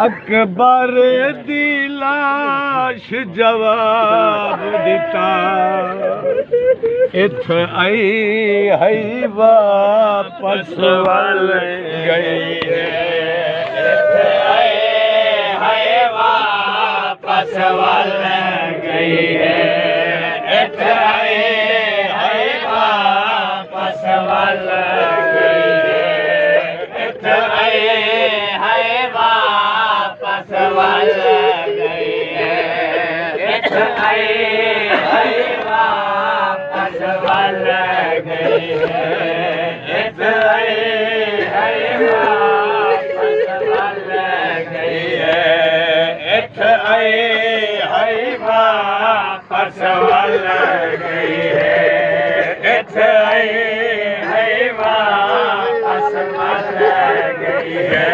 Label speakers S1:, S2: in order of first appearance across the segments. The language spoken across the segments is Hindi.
S1: अकबर दी लाश जवाब दिता इत आई है वापस वल गई है वापस वल गई है वापस वल गई है वापस वल गई है वापस वल गई वापस वल गई है वापस वल गई है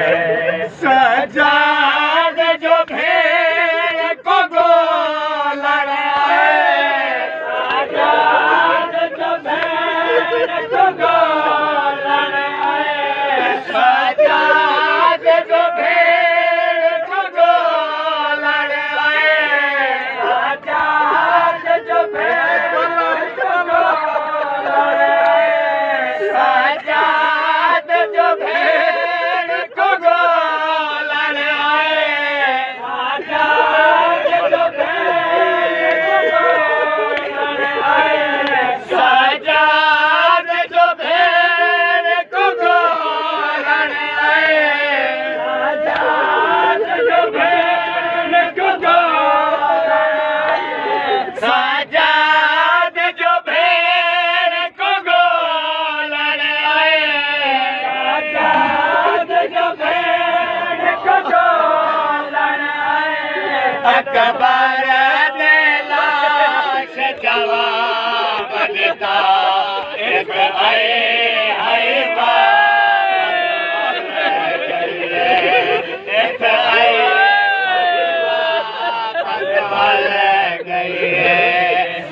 S1: सजाद जो भेड़ को गोल लड़ाए सजाद जो भेड़ को गोल लड़ाए सजाद जो भेड़ को गोल लड़ाए सजाद जो भेड़ को गोल लड़ाए सजाद जो भेड़ को गोल लड़ाए सजाद जो भेड़ को गोल लड़ाए सजाद जो भेड़ को गोल लड़ाए सजाद जो भेड़ को गोल लड़ाए सजाद जो भेड़ को गोल लड़ाए सजाद जो भेड़ को गोल लड़ाए अकबर ने लाश जवाब देता एक गई है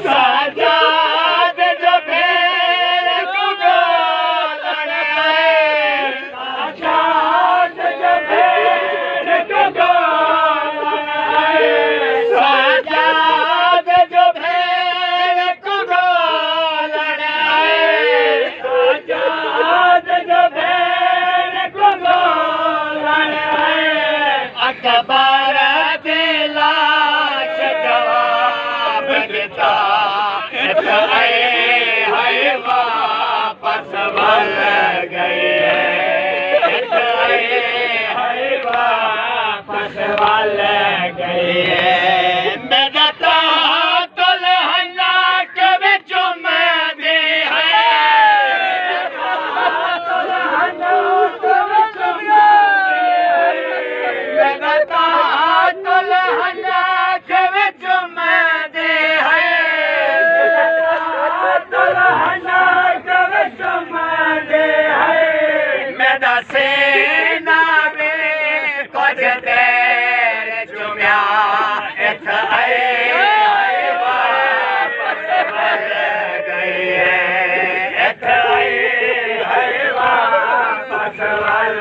S1: सजाद जो भेड़ को गोल लड़ाए सजाद जो भेड़ को गोल लड़ाए सजाद जो भेड़ को गोल लड़ाए सजाद जो भेड़ को गोल लड़ाए अकबर दे लाश जवाब देता है वापस वल गई है वापस वल गई है मेरा तातुल हन्ना के विच में दी है तातुल हन्ना के विच मेरा तातुल हन्ना के विच में दी है तातुल हन्ना के विच में दी है मेरा सेना में कुछ देर चुम्या इत वापस वल गई है इत वापस वल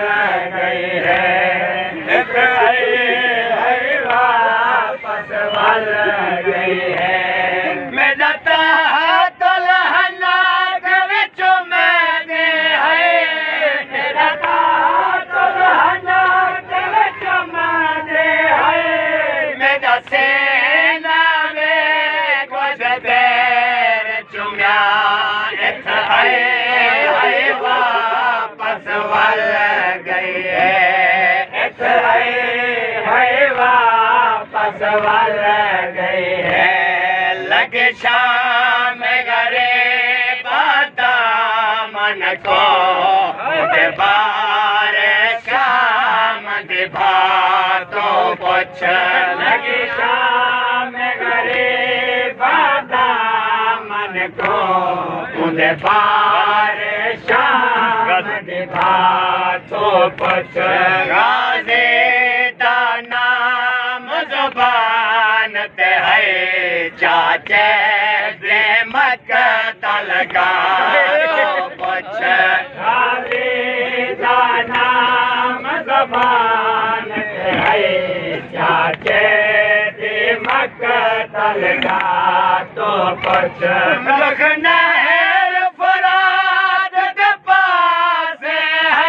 S1: गई है इत वापस वल गई है मेरा तातुल हन्ना के विच में दी है मेरा तातुल हन्ना के विच में दी है मेरा सेना में कुछ देर चुम्या इत वापस वल गई है इत वापस वल गई है लगे शाम गरे बाता मन को बार शाम दिभा तो कुछ लगे शाम गरे बाता मन को बार शाम दिभा तो कुछ गाजे दा नाम जुबान ते है चाचे दे मक्का लगा तो कुछ गाजे दा नाम जुबान ते है तलगा तो कुछ रखना है फराद के पास है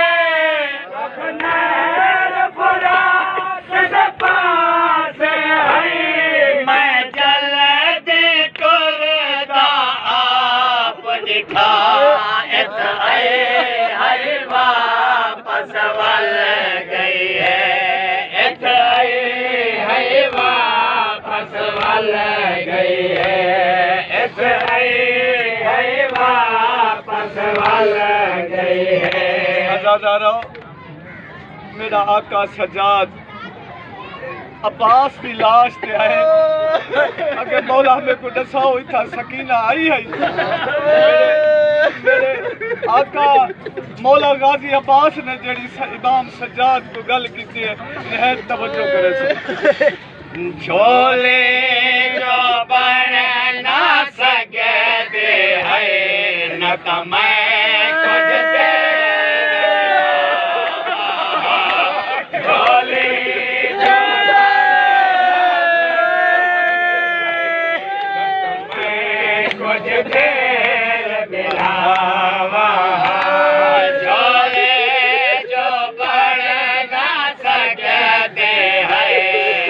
S1: रखना है फराद के पास है मैं जल्दी करदा आप दिखा वापस वल गई है वापस वल गई है वापस वल गई है।
S2: अज़ादारो मेरा आका सजाद अब्बास की लाश ते है अगर मौला में को दसाओ इतना सकीना आई है मेरे आका मौला गाजी अब्बास ने जेड़ी इमाम सज्जाद को गल की है निहायत तवज्जो करे
S1: झोले जो बन ना सकते है न कमाए कुछ दे झोले कुछ देर मिलावा झोले जो बन ना सकते है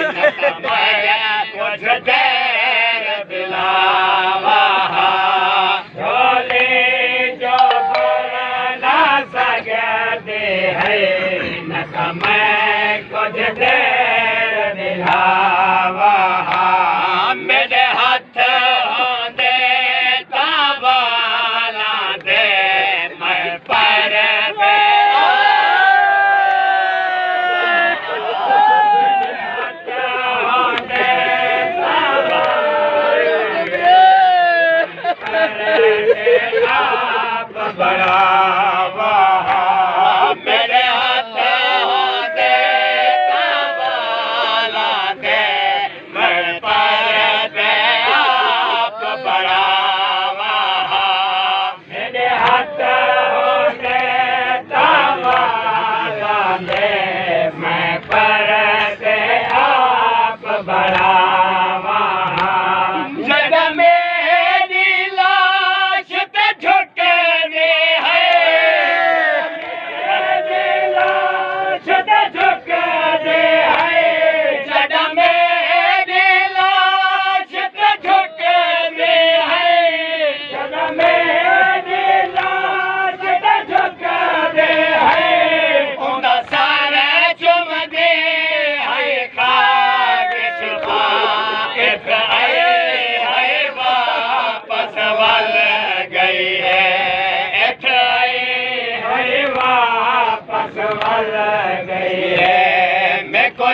S1: न कमाया कुछ देर मिलावा झोले जो बन ना सकते है न कमाया कुछ देर मिलावा मेरे हाथ बड़ा मेरे हाथ दे काबाला दे मैं पर दे आप बड़ा मेरे हाथ दे काबाला दे मैं पर दे आप बड़ा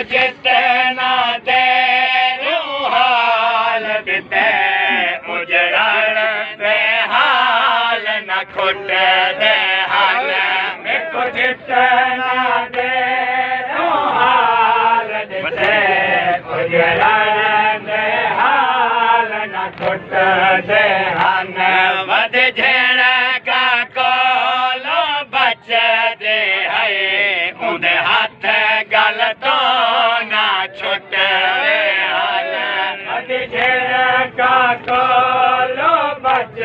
S1: जितना दे हाल दे उजड़न दे हाल न खुट दे हाल में को जितना दे हाल दे उजड़न दे हाल न खुट दे हाल वध झेण का कोलो बच दे है उन्हें हाथ गल तो छुट का कोलो बच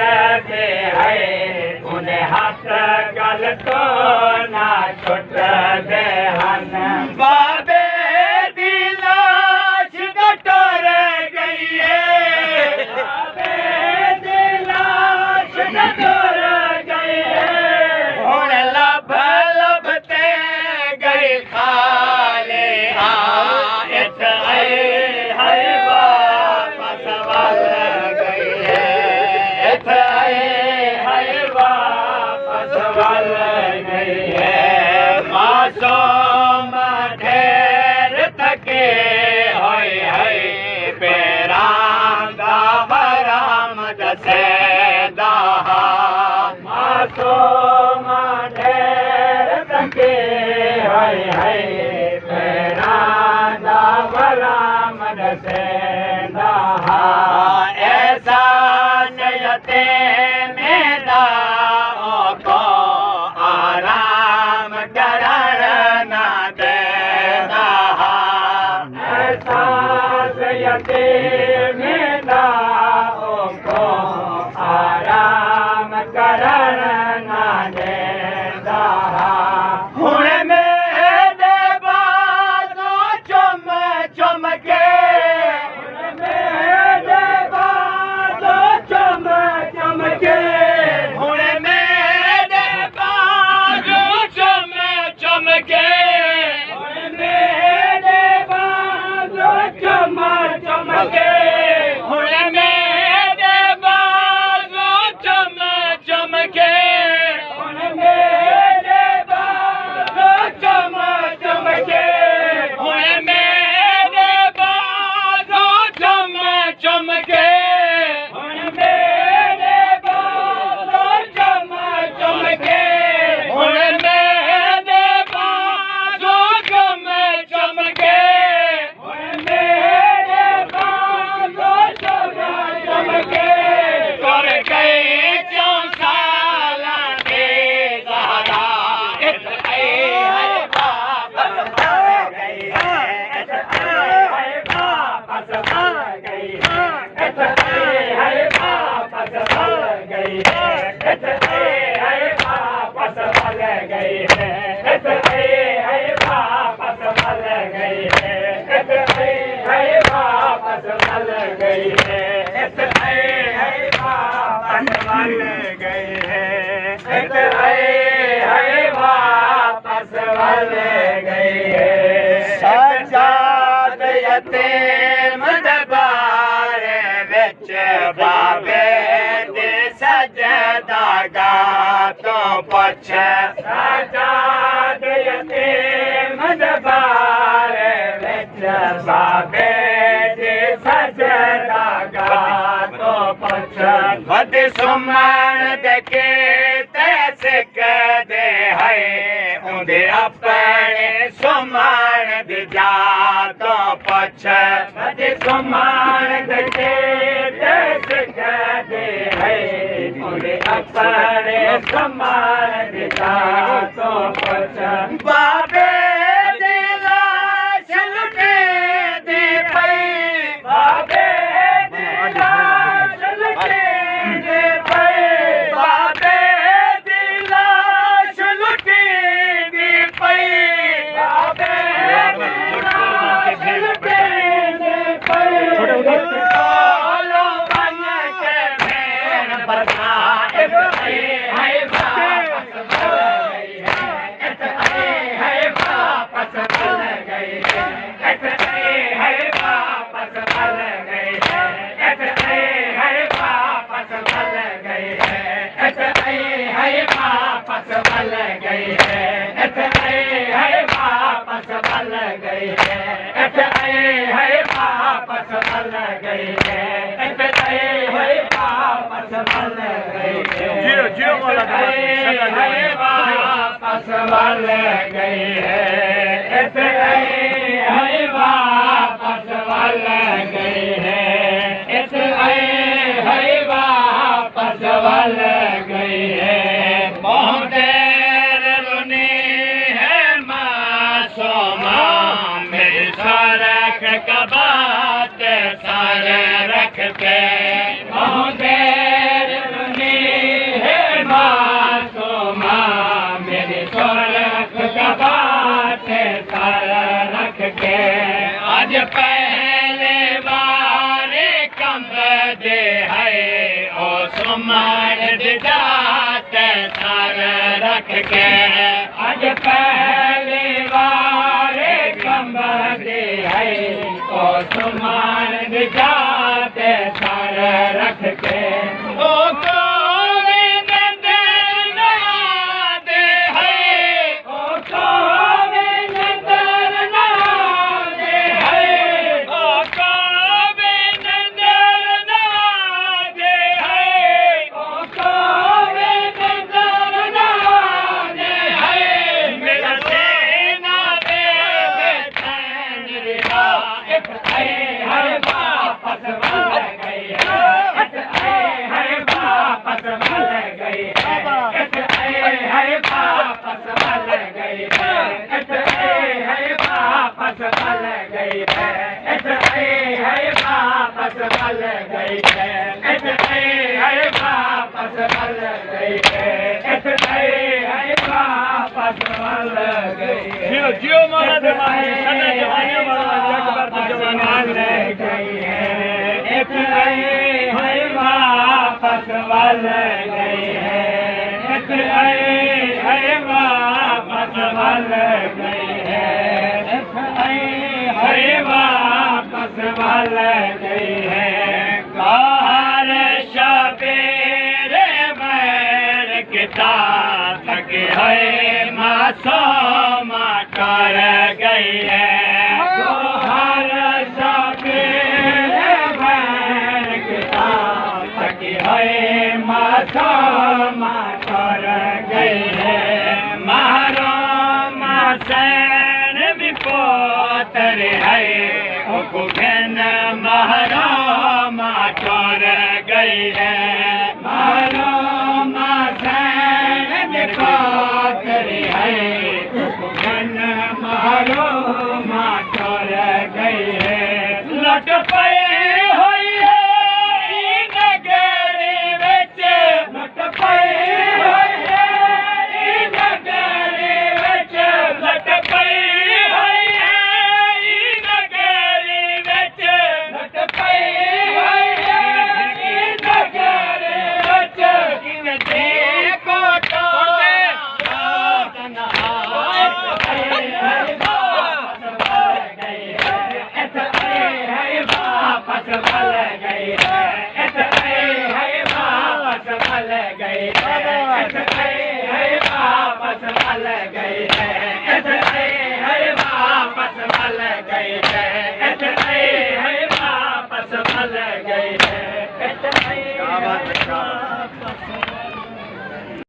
S1: दे है उन्हें हाथ गल तो ना छुट दे हन बाबे दी लाश कटोर गई है बाबे दी लाश कटोर गई है हुण लब लभते गई खाले मासूम ढेर थके होए है पेरांदा बरामद से दहा मासूम ढेर थके होए है पेरांदा बरामद से दहा ऐसा नयते मेरा को आराम करण ना दे रहा ऐसा यते ते मदबार विच बाबे दे सजदा गा तो पुछ सजाद ते मदबार विच बाबे दे सजदा गा तो पुछ वध सुमन दे के सिक दे है उन्दे अपने सुमन दी जा तो पुछ वध सुमन दे के सिक दे है उन्दे अपने सुमन दी जा तो पुछ बाबे दे लाश लुटे दी पई बाबे दे लाश लुटे दी पई बाबे दी लाश लुटे दी पई बाबे दी लाश लुटे दी पई बोलो बन के मेर बरसा है वापस बल गई है वापस बल गई है वापस बल गई है वापस बल गई है वापस बल गई है वापस बल गई है वापस बल गई जियो जियो वाला है वापस बल गई है वापस बल गई है वापस बल गई है बहुत देर रुनी है मासूमा मेरी सड़क का बात सर रख के बहुत देर रुनी है मासूमा मेरी सड़क का बात सर रख के आज पहले बार कम दे है ओ सुमन जात सर रख के आज पहले बार कम दे है ओ सुमन जात सर रख के ओ जियो मारा जवानी सदा जवानी मारा जगबर जवानी गई है वापस बल गई है वापस बल गई है वापस बल गई है कार शबीर मैर किताब तक है मासूमा कर गई है हर शबीर मैर किताब तक है मासूमा कर गई है महरोमा सैन भी पोतर है घन महरोमा कर गई है महरोमा सैन भी पोतर है घन महरोमा कर गई है लट पे हुई है नगरी बिच लट पे हुई है नगरी बिच लट पे हुई है नगरी बिच लट पे वापस मल गई है, इतने है वापस मल गई है, इतने है वापस मल गई है, इतने है वापस मल गई है, इतने है वापस मल गई है, इतने